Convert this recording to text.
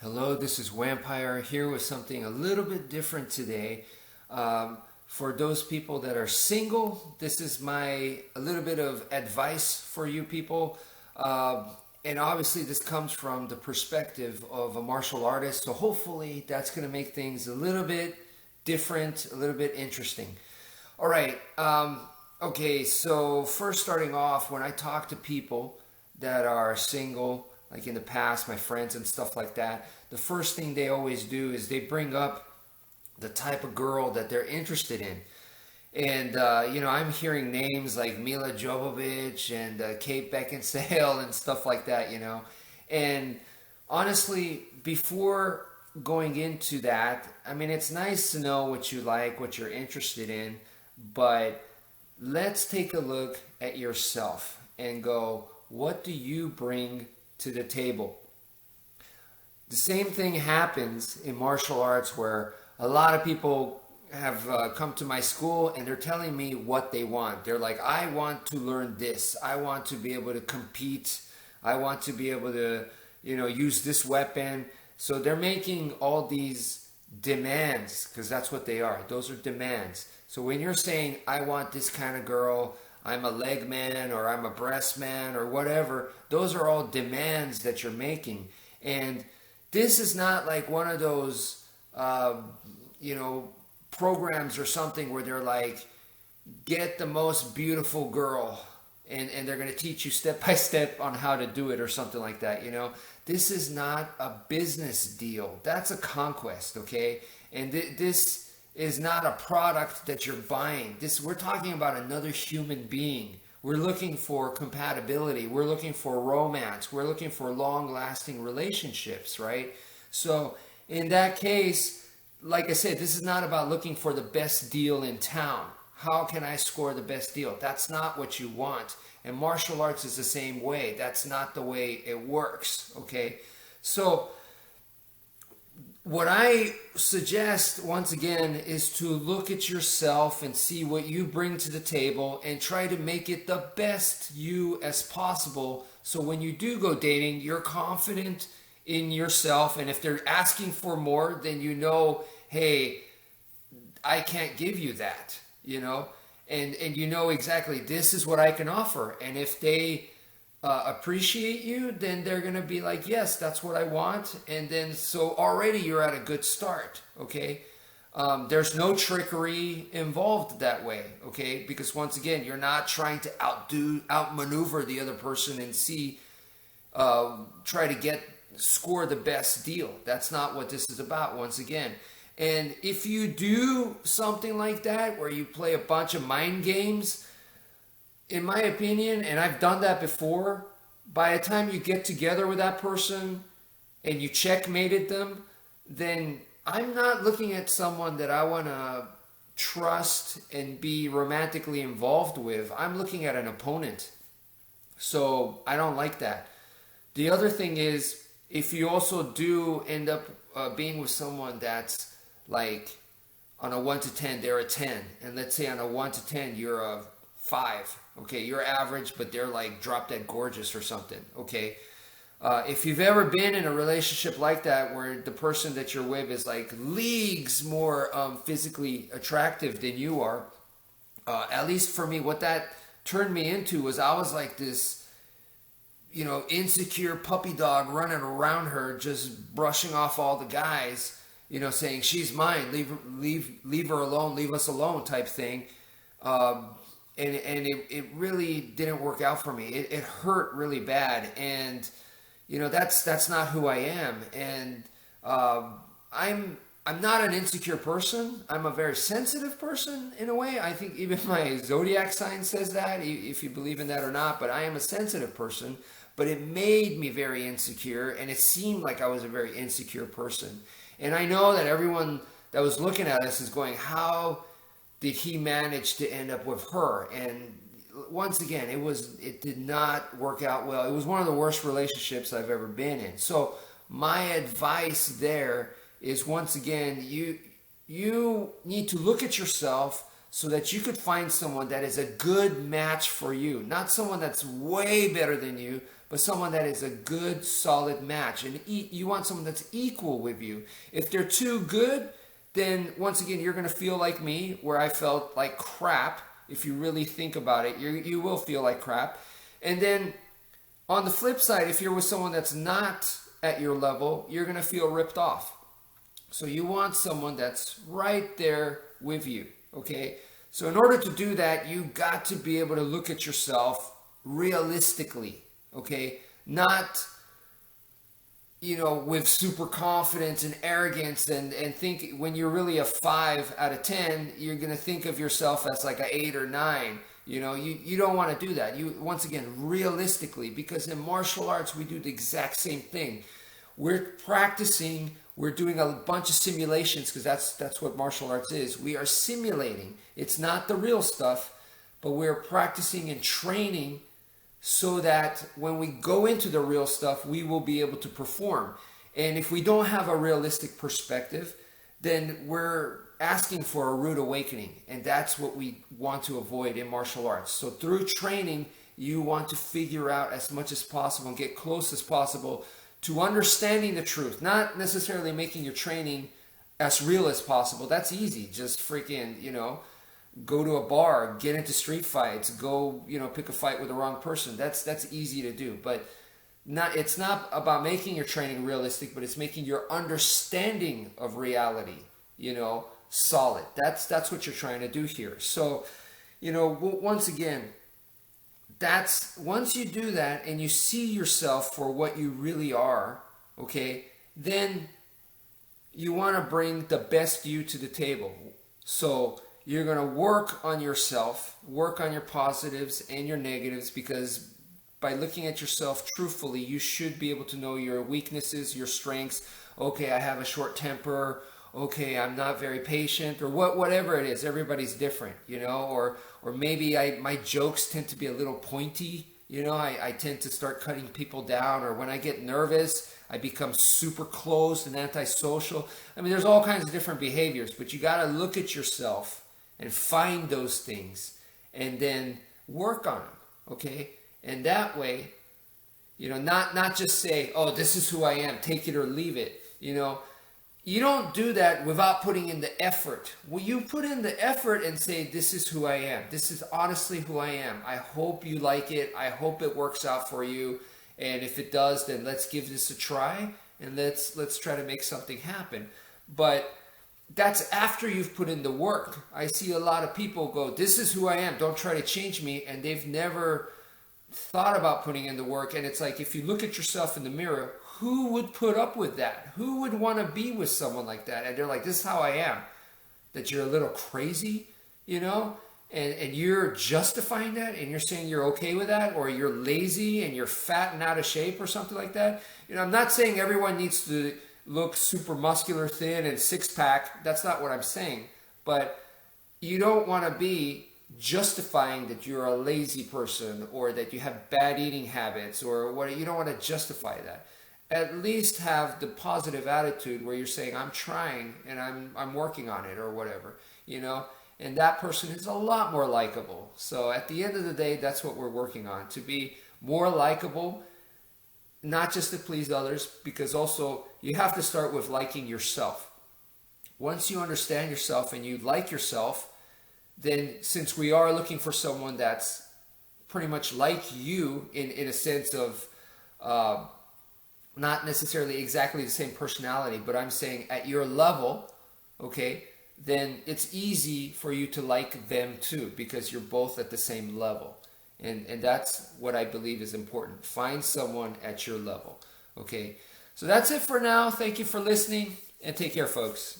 Hello, this is wmpyr here with something a little bit different today. For those people that are single, this is a little bit of advice for you people. And obviously this comes from the perspective of a martial artist. So hopefully that's going to make things a little bit different, a little bit interesting. All right. Okay. So first starting off, when I talk to people that are single, like in the past, my friends and stuff like that, the first thing they always do is they bring up the type of girl that they're interested in. And, I'm hearing names like Mila Jovovich and Kate Beckinsale and stuff like that, And honestly, before going into that, I mean, it's nice to know what you like, what you're interested in, but let's take a look at yourself and go, what do you bring to the table? The same thing happens in martial arts where a lot of people have come to my school and they're telling me what they want. They're like, I want to learn this. I want to be able to compete. I want to be able to, use this weapon. So they're making all these demands because that's what they are. Those are demands. So when you're saying, I want this kind of girl, I'm a leg man or I'm a breast man or whatever, those are all demands that you're making. And this is not like one of those, programs or something where they're like, get the most beautiful girl and they're going to teach you step by step on how to do it or something like that. This is not a business deal. That's a conquest. Okay. And this is not a product that you're buying. We're talking about another human being. We're looking for compatibility. We're looking for romance. We're looking for long-lasting relationships, right? So in that case, like I said, this is not about looking for the best deal in town. How can I score the best deal? That's not what you want. And martial arts is the same way. That's not the way it works, okay? So what I suggest, once again, is to look at yourself and see what you bring to the table and try to make it the best you as possible. So when you do go dating, you're confident in yourself. And if they're asking for more, then hey, I can't give you that, and you know exactly this is what I can offer. And if they appreciate you, then they're going to be like, yes, that's what I want. And then so already you're at a good start. Okay. There's no trickery involved that way. Okay. Because once again, you're not trying to outmaneuver the other person and try to score the best deal. That's not what this is about, once again. And if you do something like that, where you play a bunch of mind games, in my opinion, and I've done that before, by the time you get together with that person and you checkmated them, then I'm not looking at someone that I want to trust and be romantically involved with. I'm looking at an opponent. So I don't like that. The other thing is, if you also do end up being with someone that's like on a 1 to 10, they're a 10. And let's say on a 1 to 10, you're a 5. Okay, you're average, but they're like drop dead gorgeous or something. Okay, if you've ever been in a relationship like that, where the person that you're with is like leagues more physically attractive than you are, at least for me, what that turned me into was I was like this, insecure puppy dog running around her, just brushing off all the guys, saying she's mine, leave her alone, leave us alone type thing. And it really didn't work out for me. It hurt really bad. And, that's not who I am. And I'm not an insecure person. I'm a very sensitive person in a way. I think even my zodiac sign says that, if you believe in that or not. But I am a sensitive person. But it made me very insecure. And it seemed like I was a very insecure person. And I know that everyone that was looking at us is going, how did he manage to end up with her? And once again, it did not work out well. It was one of the worst relationships I've ever been in. So my advice there is, once again, you need to look at yourself so that you could find someone that is a good match for you. Not someone that's way better than you, but someone that is a good, solid match. And you want someone that's equal with you. If they're too good, then once again, you're going to feel like me, where I felt like crap. If you really think about it, you will feel like crap. And then on the flip side, if you're with someone that's not at your level, you're going to feel ripped off. So you want someone that's right there with you, okay? So in order to do that, you got to be able to look at yourself realistically, okay? Not, with super confidence and arrogance and think when you're really a 5 out of 10, you're going to think of yourself as like an 8 or 9. You don't want to do that. You, once again, realistically, because in martial arts, we do the exact same thing. We're practicing, we're doing a bunch of simulations, because that's what martial arts is. We are simulating. It's not the real stuff, but we're practicing and training so that when we go into the real stuff, we will be able to perform. And if we don't have a realistic perspective, then we're asking for a rude awakening. And that's what we want to avoid in martial arts. So through training, you want to figure out as much as possible and get close as possible to understanding the truth. Not necessarily making your training as real as possible. That's easy. Just freaking, go to a bar, get into street fights, go, pick a fight with the wrong person. That's easy to do. But it's not about making your training realistic, but it's making your understanding of reality, solid. That's what you're trying to do here. So, once again, once you do that and you see yourself for what you really are, okay, then you want to bring the best you to the table. So you're going to work on yourself, work on your positives and your negatives, because by looking at yourself truthfully, you should be able to know your weaknesses, your strengths. Okay, I have a short temper. Okay, I'm not very patient, or whatever it is. Everybody's different, or maybe my jokes tend to be a little pointy. I tend to start cutting people down, or when I get nervous, I become super closed and antisocial. I mean, there's all kinds of different behaviors, but you got to look at yourself and find those things and then work on them, okay? And that way, not just say, oh, this is who I am, take it or leave it, You don't do that without putting in the effort. Well, you put in the effort and say, this is who I am. This is honestly who I am. I hope you like it. I hope it works out for you. And if it does, then let's give this a try and let's try to make something happen. But that's after you've put in the work. I see a lot of people go, this is who I am. Don't try to change me. And they've never thought about putting in the work. And it's like, if you look at yourself in the mirror, who would put up with that? Who would want to be with someone like that? And they're like, this is how I am. That you're a little crazy, and you're justifying that, and you're saying you're okay with that, or you're lazy and you're fat and out of shape or something like that. I'm not saying everyone needs to look super muscular, thin, and six-pack. That's not what I'm saying. But you don't want to be justifying that you're a lazy person or that you have bad eating habits or what. You don't want to justify that. At least have the positive attitude where you're saying, I'm trying and I'm working on it or whatever, and that person is a lot more likable. So at the end of the day, that's what we're working on, to be more likable, not just to please others, because also you have to start with liking yourself. Once you understand yourself and you like yourself, then since we are looking for someone that's pretty much like you in a sense of not necessarily exactly the same personality, but I'm saying at your level, okay, then it's easy for you to like them too, because you're both at the same level. And that's what I believe is important. Find someone at your level, okay? So that's it for now. Thank you for listening, and take care, folks.